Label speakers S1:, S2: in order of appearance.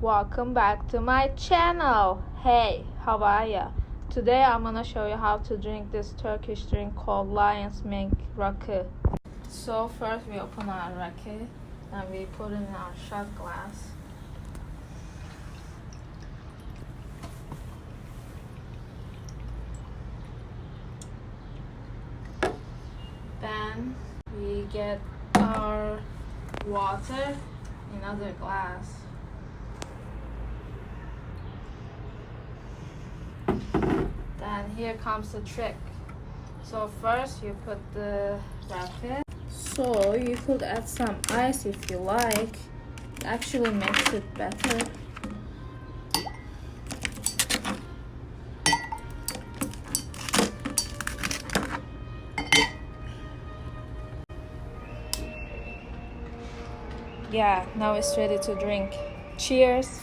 S1: Welcome back to my channel. Hey, how are ya? Today I'm gonna show you how to drink this Turkish drink called lion's mink Rakı. So first we open our Rakı and we put it in our shot glass. Then we get our water in another glass. Then here comes the trick. So first you put the Rakı. So you could add some ice if you like. It actually makes it better. Yeah, now it's ready to drink. Cheers!